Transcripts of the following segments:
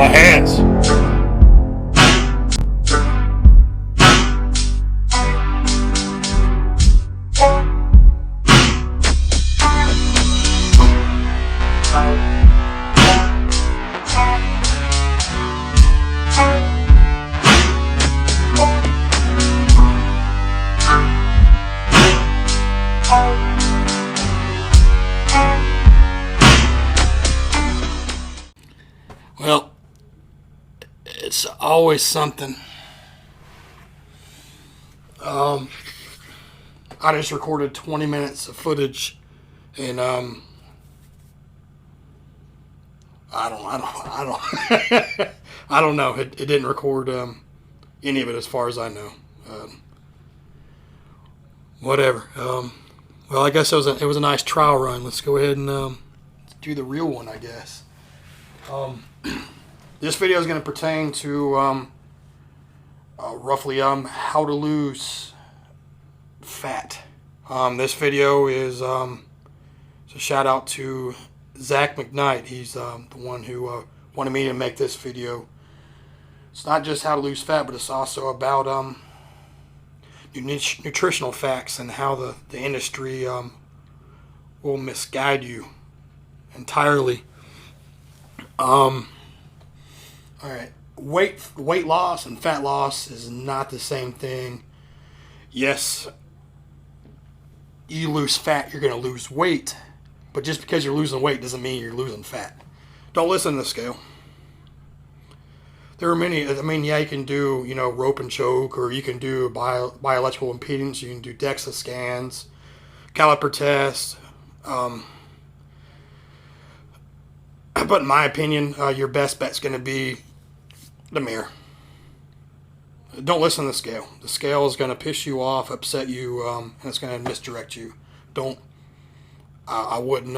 my hands. Well, it's always something. I just recorded 20 minutes of footage, and I don't know. It didn't record any of it as far as I know. Whatever. Well, I guess it was a nice trial run. Let's go ahead and do the real one, I guess. This video is going to pertain to roughly how to lose fat. This video is a shout out to Zach McKnight. He's the one who wanted me to make this video. It's not just how to lose fat, but it's also about nutritional facts and how the industry will misguide you entirely. All right, weight loss and fat loss is not the same thing. Yes, you lose fat, you're going to lose weight, but just because you're losing weight doesn't mean you're losing fat. Don't listen to the scale. There are many. I mean, yeah, you can do rope and choke, or you can do bioelectrical impedance. You can do DEXA scans, caliper tests. But in my opinion, your best bet's going to be the mirror. Don't listen to the scale. The scale is going to piss you off, upset you, and it's going to misdirect you. Don't. I wouldn't.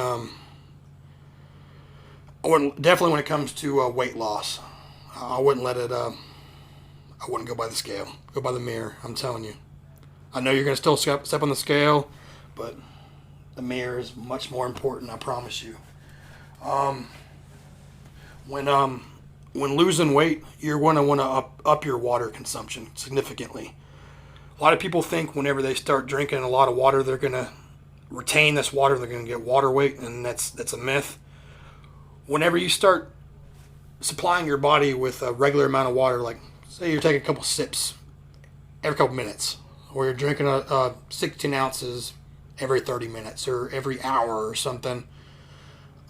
Definitely when it comes to weight loss, I wouldn't let it. I wouldn't go by the scale. Go by the mirror. I'm telling you. I know you're going to still step on the scale, but the mirror is much more important. I promise you. When losing weight, you're going to want to up your water consumption significantly. A lot of people think whenever they start drinking a lot of water, they're going to retain this water, they're going to get water weight, and that's a myth. Whenever you start supplying your body with a regular amount of water, like say you're taking a couple sips every couple minutes, or you're drinking 16 ounces every 30 minutes or every hour or something.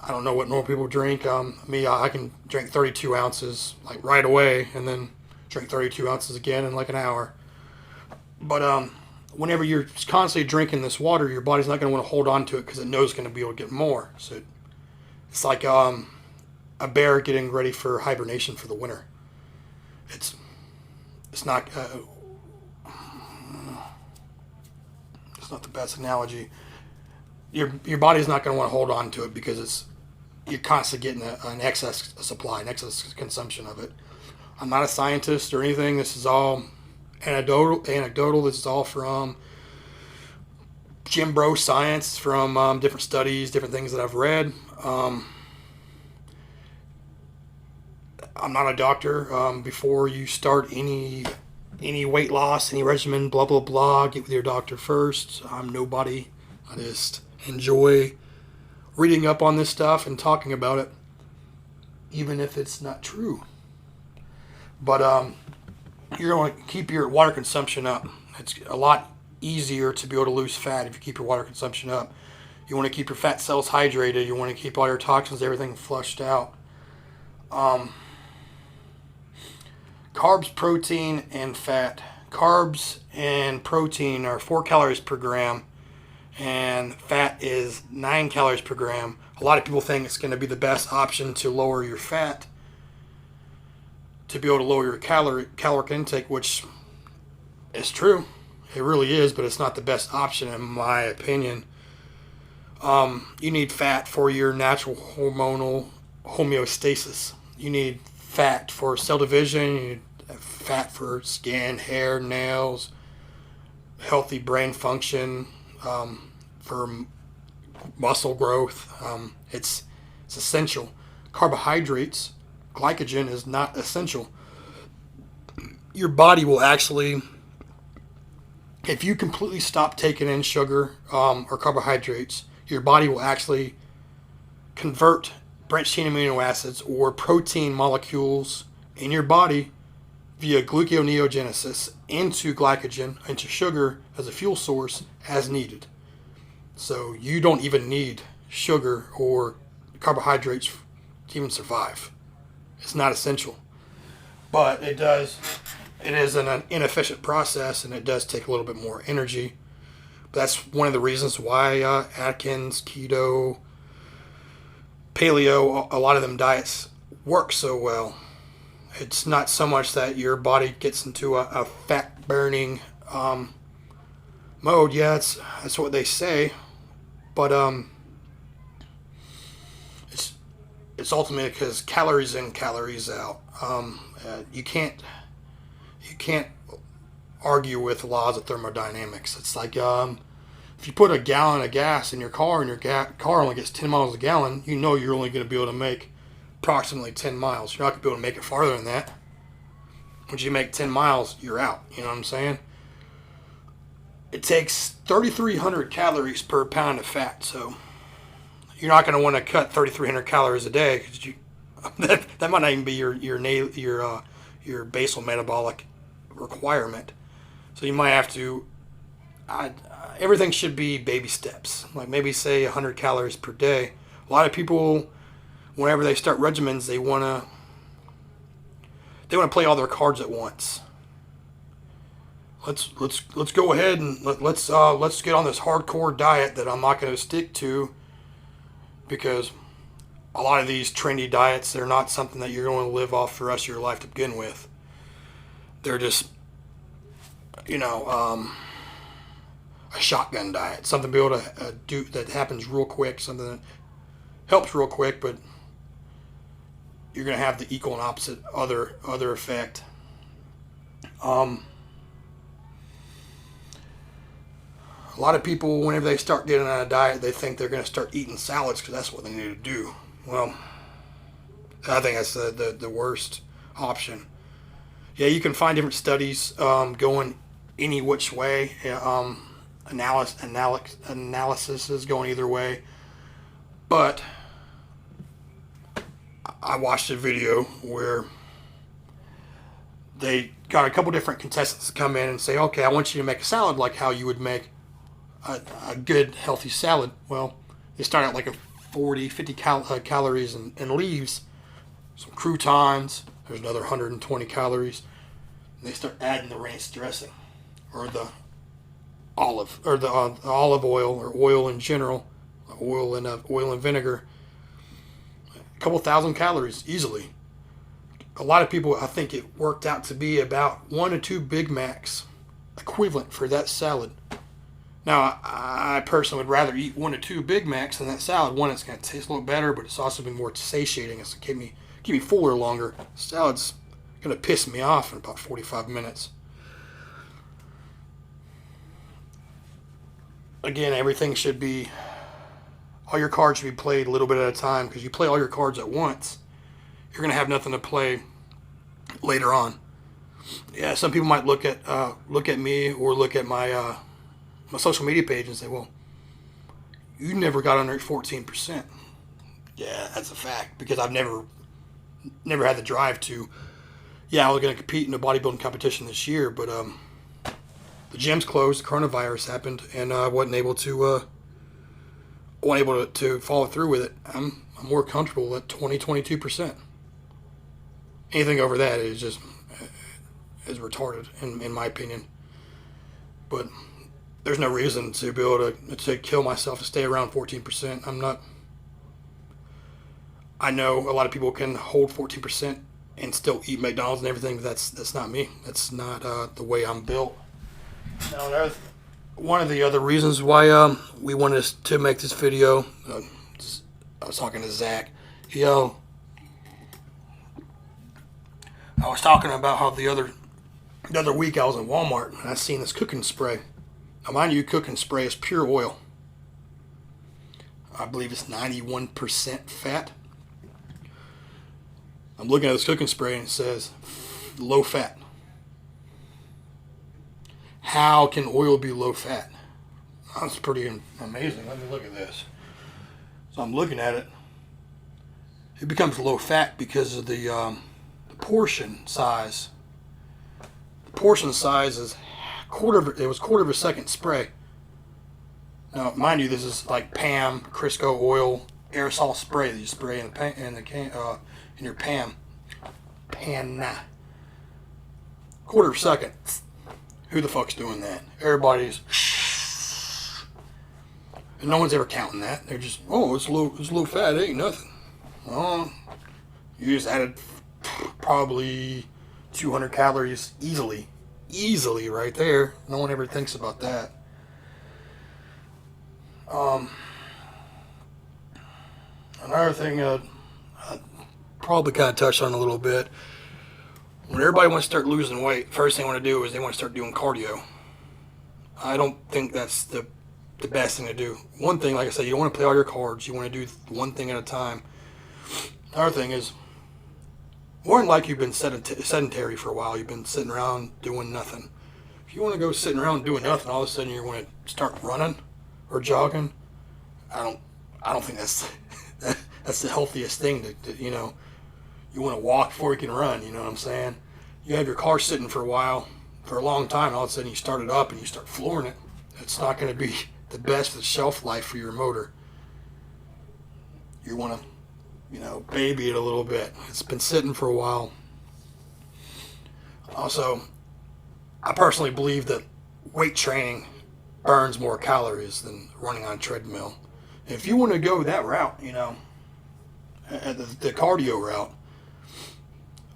I don't know what normal people drink. I can drink 32 ounces like right away, and then drink 32 ounces again in like an hour. But whenever you're constantly drinking this water, your body's not going to want to hold on to it because it knows it's going to be able to get more. So it's like a bear getting ready for hibernation for the winter. It's not the best analogy. Your body's not going to want to hold on to it because you're constantly getting an excess supply, an excess consumption of it. I'm not a scientist or anything. This is all anecdotal. This is all from Jim Bro science, from different studies, different things that I've read. I'm not a doctor. Before you start any weight loss, any regimen, blah, blah, blah, get with your doctor first. I'm nobody. I just enjoy reading up on this stuff and talking about it, even if it's not true. But you're going to keep your water consumption up. It's a lot easier to be able to lose fat if you keep your water consumption up. You want to keep your fat cells hydrated. You want to keep all your toxins, everything flushed out. Carbs, protein, and fat. Carbs and protein are 4 calories per gram, and fat is 9 calories per gram. A lot of people think it's going to be the best option to lower your fat, to be able to lower your caloric intake, which is true. It really is, but it's not the best option in my opinion. You need fat for your natural hormonal homeostasis. You need fat for cell division. You need fat for skin, hair, nails, healthy brain function, for muscle growth. It's essential. Carbohydrates glycogen is not essential. Your body will actually, if you completely stop taking in sugar or carbohydrates, your body will actually convert branched chain amino acids or protein molecules in your body via gluconeogenesis into glycogen, into sugar as a fuel source as needed. So you don't even need sugar or carbohydrates to even survive. It's not essential. But it is an inefficient process, and it does take a little bit more energy. But that's one of the reasons why Atkins, keto, paleo, a lot of them diets work so well. It's not so much that your body gets into a fat burning mode. Yeah, that's what they say, but it's ultimately because calories in, calories out. You can't argue with laws of thermodynamics. It's like if you put a gallon of gas in your car and your car only gets 10 miles a gallon, you know you're only going to be able to make approximately 10 miles. You're not going to be able to make it farther than that. Once you make 10 miles, you're out. You know what I'm saying? It takes 3,300 calories per pound of fat, so you're not going to want to cut 3,300 calories a day because that might not even be your basal metabolic requirement. So you might have to. Everything should be baby steps. Like maybe say 100 calories per day. A lot of people, whenever they start regimens, they want to play all their cards at once. Let's go ahead and let's get on this hardcore diet that I'm not going to stick to, because a lot of these trendy diets, they're not something that you're going to live off for the rest of your life to begin with. They're just, a shotgun diet, something to be able to do that happens real quick, something that helps real quick, but you're going to have the equal and opposite other effect. A lot of people, whenever they start getting on a diet, they think they're going to start eating salads because that's what they need to do. Well, I think that's the worst option. Yeah, you can find different studies going any which way. Analysis is going either way. But I watched a video where they got a couple different contestants to come in and say, okay, I want you to make a salad like how you would make a good, healthy salad. Well, they start out like a 50 calories and leaves, some croutons, there's another 120 calories. And they start adding the ranch dressing or the olive oil or oil in general, oil and vinegar. A couple thousand calories easily. A lot of people, I think it worked out to be about 1 to 2 Big Macs equivalent for that salad. Now, I personally would rather eat 1 to 2 Big Macs than that salad. One, it's going to taste a little better, but it's also been more satiating. It's going to keep me fuller longer. Salad's going to piss me off in about 45 minutes. Again, everything should be, all your cards should be played a little bit at a time, because you play all your cards at once, you're going to have nothing to play later on. Yeah, some people might look at me or look at my my social media page and say, well, you never got under 14%. Yeah, that's a fact, because I've never had the drive to. Yeah, I was going to compete in a bodybuilding competition this year, but the gym's closed, the coronavirus happened, and I wasn't able to follow through with it. I'm more comfortable at 22%. Anything over that is retarded, in my opinion. But there's no reason to be able to kill myself to stay around 14%. I know a lot of people can hold 14% and still eat McDonald's and everything, but that's not me. That's not the way I'm built. Now, one of the other reasons why we wanted to make this video, I was talking to Zach. I was talking about how the other week I was in Walmart and I seen this cooking spray. Now, mind you, cooking spray is pure oil. I believe it's 91% fat. I'm looking at this cooking spray and it says low fat. How can oil be low fat? That's pretty amazing. Let me look at this. So I'm looking at it. It becomes low fat because of the portion size. The portion size is it was quarter of a second spray. Now, mind you, this is like PAM, Crisco oil, aerosol spray that you spray in your pan. Quarter of a second. Who the fuck's doing that? Everybody's, and no one's ever counting that. They're just, oh, it's low fat. It ain't nothing. Well, you just added probably 200 calories easily right there. No one ever thinks about that. Another thing I probably kind of touched on a little bit. When everybody wants to start losing weight, first thing they want to do is they want to start doing cardio. I don't think that's the best thing to do. One thing, like I said, you don't want to play all your cards. You want to do one thing at a time. Another thing is, more than likely you've been sedentary for a while. You've been sitting around doing nothing. If you want to go sitting around doing nothing, all of a sudden you want to start running or jogging. I don't think that's the healthiest thing to you know. You want to walk before you can run, you know what I'm saying? You have your car sitting for a long time, all of a sudden you start it up and you start flooring it. It's not going to be the best of shelf life for your motor. You want to, you know, baby it a little bit. It's been sitting for a while. Also, I personally believe that weight training burns more calories than running on a treadmill. If you want to go that route, you know, the cardio route,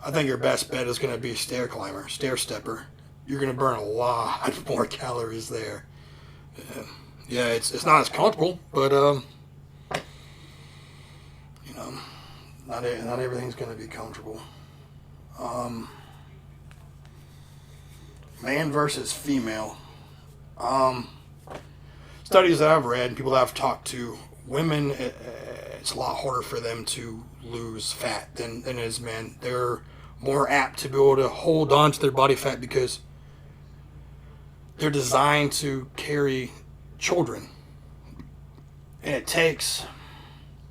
I think your best bet is going to be a stair climber, stair stepper. You're going to burn a lot more calories there. Yeah, it's not as comfortable, but you know, not everything's going to be comfortable. Man versus female. Studies that I've read and people that I've talked to, women, it's a lot harder for them to lose fat than it is men. They're more apt to be able to hold on to their body fat because they're designed to carry children. And it takes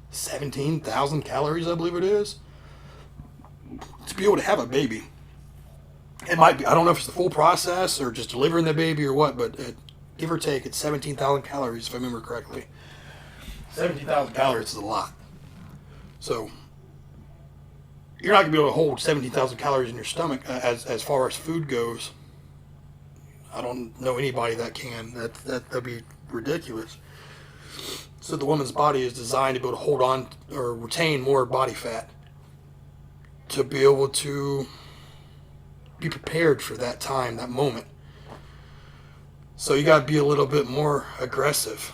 17,000 calories, I believe it is, to be able to have a baby. It might be, I don't know if it's the full process or just delivering the baby or what, but give or take, it's 17,000 calories if I remember correctly. 17,000 calories is a lot. So you're not going to be able to hold 17,000 calories in your stomach as far as food goes. I don't know anybody that can. That'd be ridiculous. So the woman's body is designed to be able to hold on or retain more body fat to be able to be prepared for that time, that moment. So you got to be a little bit more aggressive.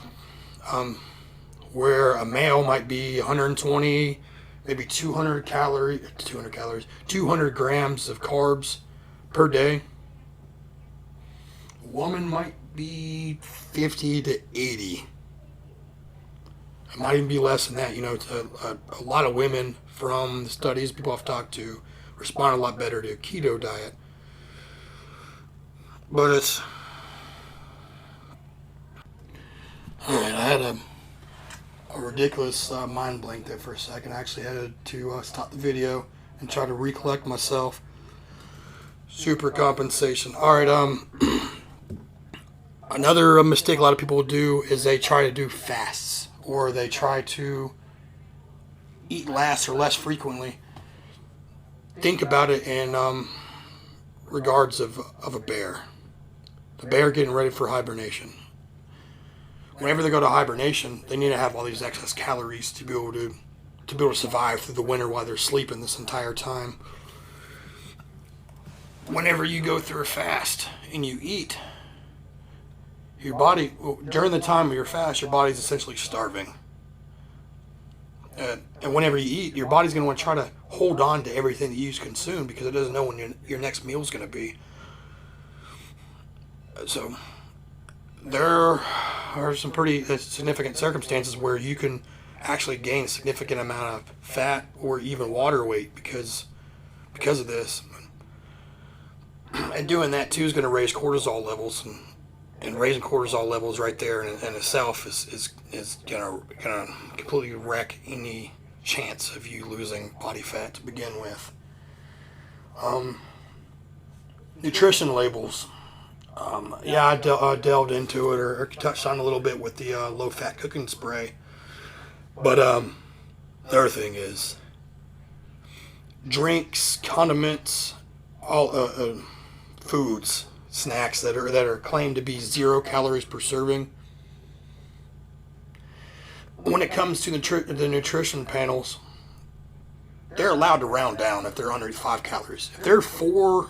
Where a male might be 120, maybe 200 grams of carbs per day. A woman might be 50 to 80. It might even be less than that. You know, a lot of women from the studies, people I've talked to, respond a lot better to a keto diet. But it's... Alright, I had a ridiculous mind blank there for a second. I actually had to stop the video and try to recollect myself. Super compensation. Alright, another mistake a lot of people do is they try to do fasts, or they try to eat less or less frequently. Think about it in regards of a bear. The bear getting ready for hibernation. Whenever they go to hibernation, they need to have all these excess calories to be able to survive through the winter while they're sleeping this entire time. Whenever you go through a fast and you eat, your body, during the time of your fast, your body's essentially starving. And whenever you eat, your body's going to want to try to hold on to everything that you consume because it doesn't know when your next meal is going to be. So there are some pretty significant circumstances where you can actually gain a significant amount of fat or even water weight because of this. And doing that too is going to raise cortisol levels, and raising cortisol levels right there in itself is gonna completely wreck any chance of you losing body fat to begin with. Nutrition labels. I delved into it or touched on a little bit with the low-fat cooking spray. But the other thing is drinks, condiments, all foods, snacks that are claimed to be 0 calories per serving. When it comes to the nutrition panels, they're allowed to round down if they're under 5 calories. If they're 4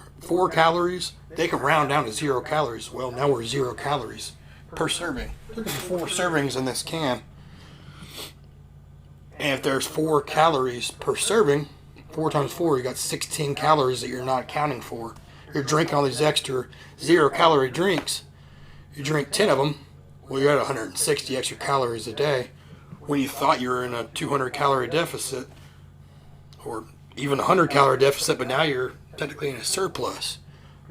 calories, they can round down to 0 calories. Well, now we're 0 calories per serving. Look at the 4 servings in this can. And if there's 4 calories per serving, 4 times 4, you got 16 calories that you're not accounting for. You're drinking all these extra 0 calorie drinks. You drink 10 of them, well, you're at 160 extra calories a day when you thought you were in a 200 calorie deficit or even a 100 calorie deficit, but now you're technically in a surplus.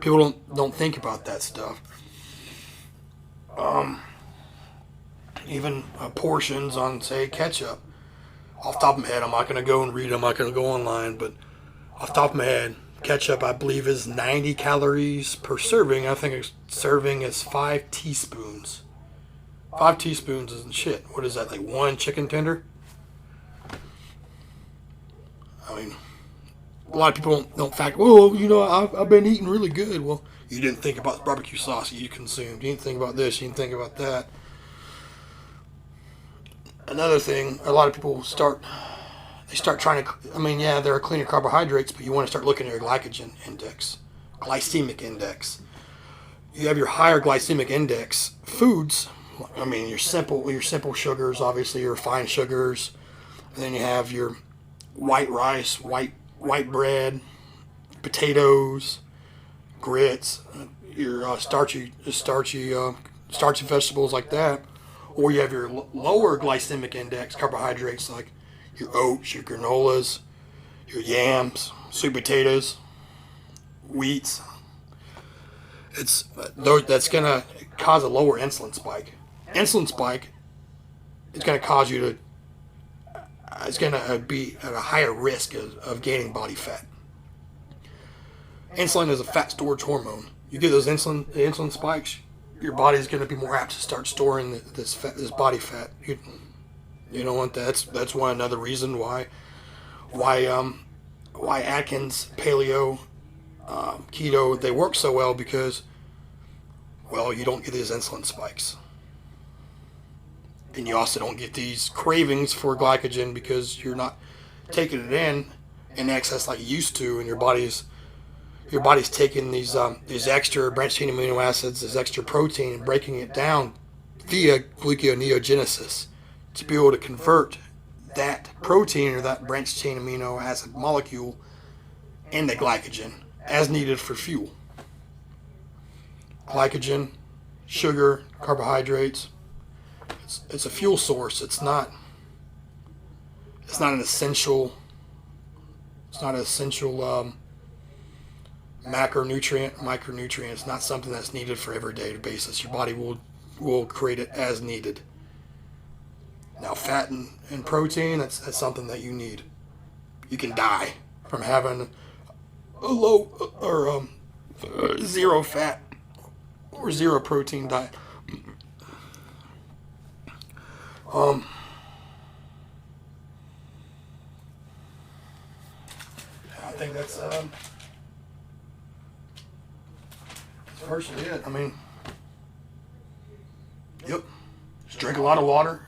People don't think about that stuff. Even portions on, say, ketchup. Off the top of my head, I'm not going to go and read, I'm not going to go online, but off the top of my head, ketchup, I believe, is 90 calories per serving. I think a serving is 5 teaspoons. 5 teaspoons isn't shit. What is that, like 1 chicken tender? I mean, a lot of people don't factor, I've been eating really good. Well, you didn't think about the barbecue sauce you consumed. You didn't think about this. You didn't think about that. Another thing, a lot of people start trying to, there are cleaner carbohydrates, but you want to start looking at your glycogen index, glycemic index. You have your higher glycemic index foods. Your simple sugars, obviously, your refined sugars. And then you have your white rice, white bread, potatoes, grits, your starchy vegetables like that. Or you have your lower glycemic index carbohydrates like your oats, your granolas, your yams, sweet potatoes, wheats. That's going to cause a lower insulin spike. Insulin spike is going to cause you to, it's going to be at a higher risk of gaining body fat. Insulin is a fat storage hormone. You get those insulin spikes, your body is going to be more apt to start storing this body fat. You don't want that. That's why another reason why Atkins, paleo, keto, they work so well because, you don't get these insulin spikes. And you also don't get these cravings for glycogen because you're not taking it in excess like you used to, and your body's taking these extra branched chain amino acids, this extra protein, and breaking it down via gluconeogenesis to be able to convert that protein or that branched chain amino acid molecule into glycogen as needed for fuel. Glycogen, sugar, carbohydrates. It's a fuel source. It's not an essential. It's not an essential macronutrient, micronutrient. It's not something that's needed for everyday basis. Your body will create it as needed. Now, fat and protein, that's something that you need. You can die from having a low or zero fat or zero protein diet. I think that's partially it. Yep. Just drink a lot of water.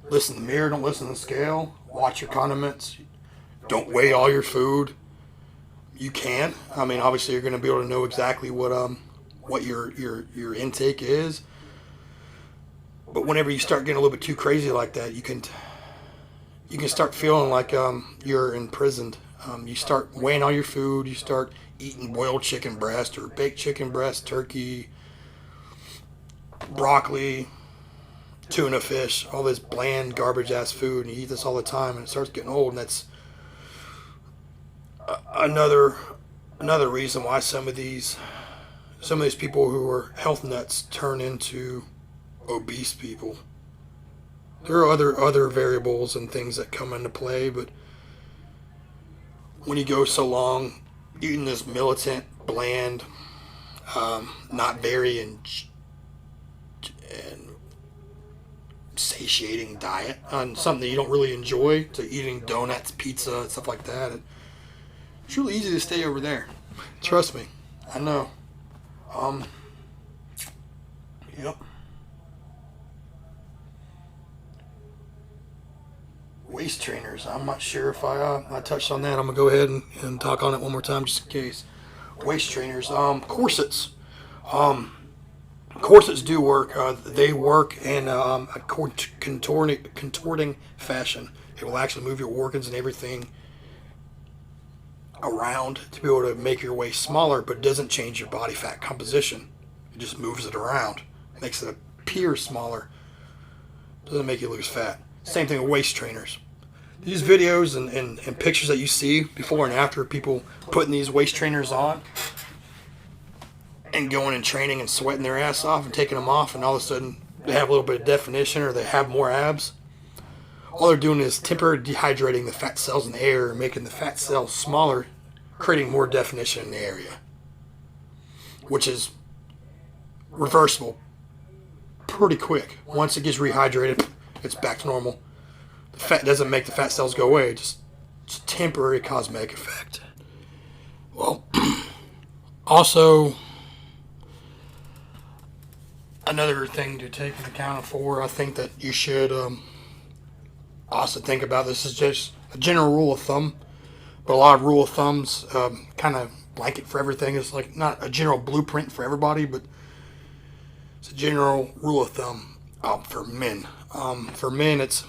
Listen to the mirror. Don't listen to the scale. Watch your condiments. Don't weigh all your food. You can. Obviously, you're going to be able to know exactly what your intake is. But whenever you start getting a little bit too crazy like that, you can start feeling like you're imprisoned. You start weighing all your food. You start eating boiled chicken breast or baked chicken breast, turkey, broccoli, tuna fish, all this bland garbage ass food, and you eat this all the time, and it starts getting old, and that's another reason why some of these people who are health nuts turn into obese people. There are other variables and things that come into play, but when you go so long eating this militant, bland, not very and satiating diet on something that you don't really enjoy, to eating donuts, pizza, and stuff like that, it's really easy to stay over there. Trust me, I know. Yep. Waist trainers. I'm not sure if I touched on that. I'm gonna go ahead and talk on it one more time just in case. Waist trainers. Corsets. Corsets do work. They work in a contorting fashion. It will actually move your organs and everything around to be able to make your waist smaller, but it doesn't change your body fat composition. It just moves it around. It makes it appear smaller. Doesn't make you lose fat. Same thing with waist trainers. These videos and pictures that you see before and after people putting these waist trainers on and going and training and sweating their ass off and taking them off, and all of a sudden they have a little bit of definition or they have more abs. All they're doing is temporarily dehydrating the fat cells in the air and making the fat cells smaller, creating more definition in the area, which is reversible pretty quick. Once it gets rehydrated, it's back to normal. The fat doesn't make the fat cells go away, it's a temporary cosmetic effect. Well, also, another thing to take into account for, I think that you should also think about, this is just a general rule of thumb, but a lot of rule of thumbs kind of blanket for everything. It's like not a general blueprint for everybody, but it's a general rule of thumb for men. For men, it's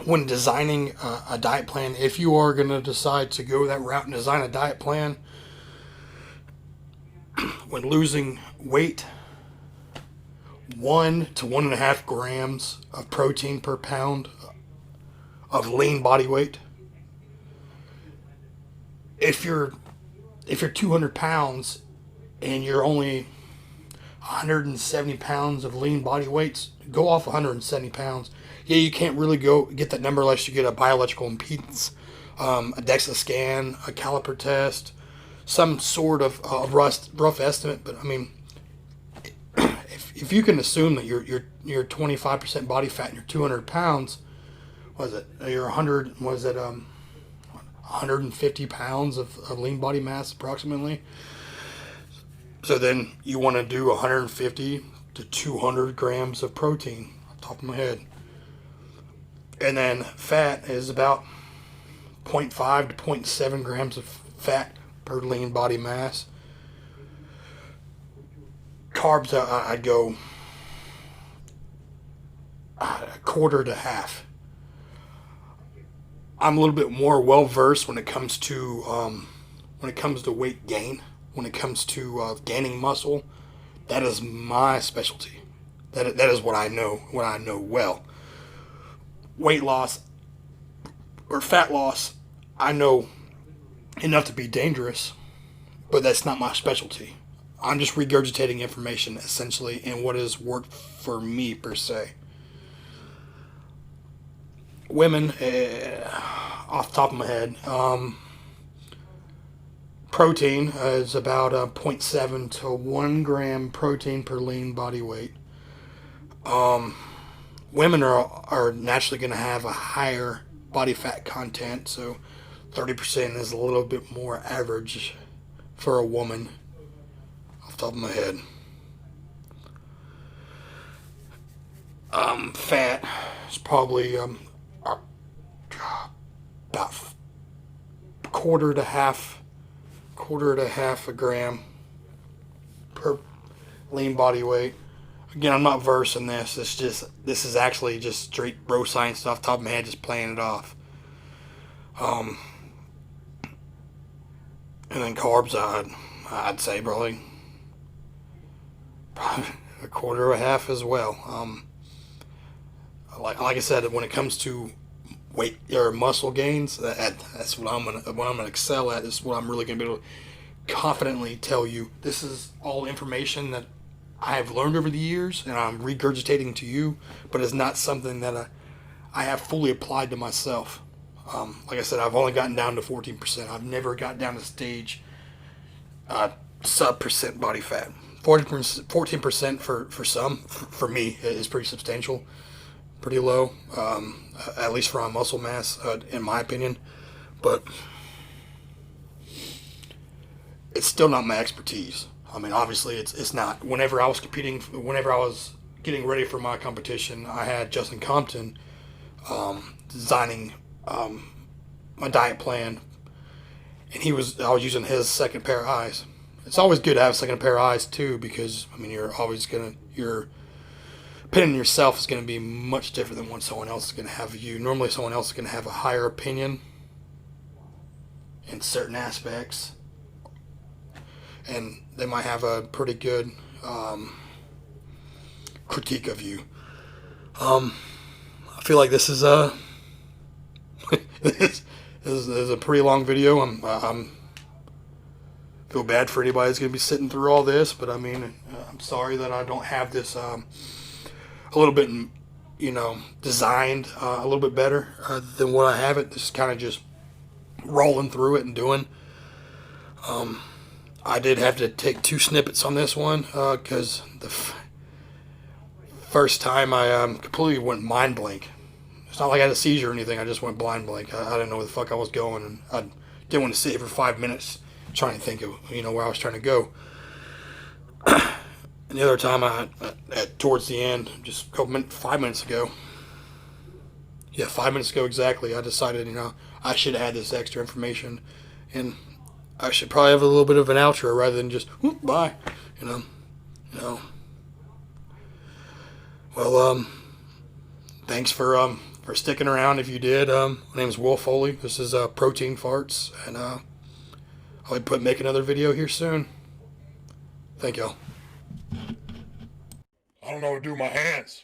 when designing a diet plan, if you are going to decide to go that route and design a diet plan, when losing weight, 1 to 1.5 grams of protein per pound of lean body weight. If you're 200 pounds and you're only 170 pounds of lean body weights, go off 170 pounds. Yeah, you can't really go get that number unless you get a bioelectrical impedance, a DEXA scan, a caliper test, some sort of rough estimate. But I mean, if you can assume that you're 25% body fat and you're 200 pounds, you're 150 pounds of lean body mass approximately. So then you want to do 150 to 200 grams of protein, off the top of my head. And then fat is about 0.5 to 0.7 grams of fat per lean body mass. Carbs, I'd go a quarter to half. I'm a little bit more well versed when it comes to weight gain. When it comes to gaining muscle, that is my specialty. That is what I know well. Weight loss or fat loss, I know enough to be dangerous, but that's not my specialty. I'm just regurgitating information essentially and what has worked for me per se. Women, off the top of my head, protein is about 0.7 to 1 gram protein per lean body weight. Women are naturally going to have a higher body fat content, so 30% is a little bit more average for a woman, off the top of my head. Fat is probably about quarter to half a gram per lean body weight. Again, I'm not versed in this. This is actually just straight bro science off the top of my head, just playing it off. And then carbs, I'd say probably a quarter or a half as well. Like I said, when it comes to weight or muscle gains, that's what I'm gonna excel at. This is what I'm really gonna be able to confidently tell you. This is all information that I have learned over the years, and I'm regurgitating to you, but it's not something that I have fully applied to myself. Like I said, I've only gotten down to 14%. I've never got down to stage sub percent body fat. 14% for some, for me, is pretty substantial, pretty low, at least for my muscle mass, in my opinion. But it's still not my expertise. I mean, obviously, it's not. Whenever I was getting ready for my competition, I had Justin Compton designing my diet plan, and I was using his second pair of eyes. It's always good to have a second pair of eyes too, because I mean, your opinion of yourself is gonna be much different than what someone else is gonna have of you. Normally, someone else is gonna have a higher opinion in certain aspects, and they might have a pretty good critique of you. I feel like this is this is a pretty long video. I'm feel bad for anybody that's gonna be sitting through all this, but I mean, I'm sorry that I don't have this a little bit, designed a little bit better than what I have it. This is kind of just rolling through it and doing. I did have to take 2 snippets on this one because the first time I completely went mind blank. It's not like I had a seizure or anything. I just went blind blank. I didn't know where the fuck I was going, and I didn't want to sit here for 5 minutes trying to think of where I was trying to go. And the other time, towards the end, just 5 minutes ago. Yeah, 5 minutes ago exactly. I decided I should add this extra information, and I should probably have a little bit of an outro rather than just whoop, bye. Well, thanks for sticking around. If you did, my name is Will Foley. This is Protein Farts, and I'll make another video here soon. Thank y'all. I don't know what to do with my hands.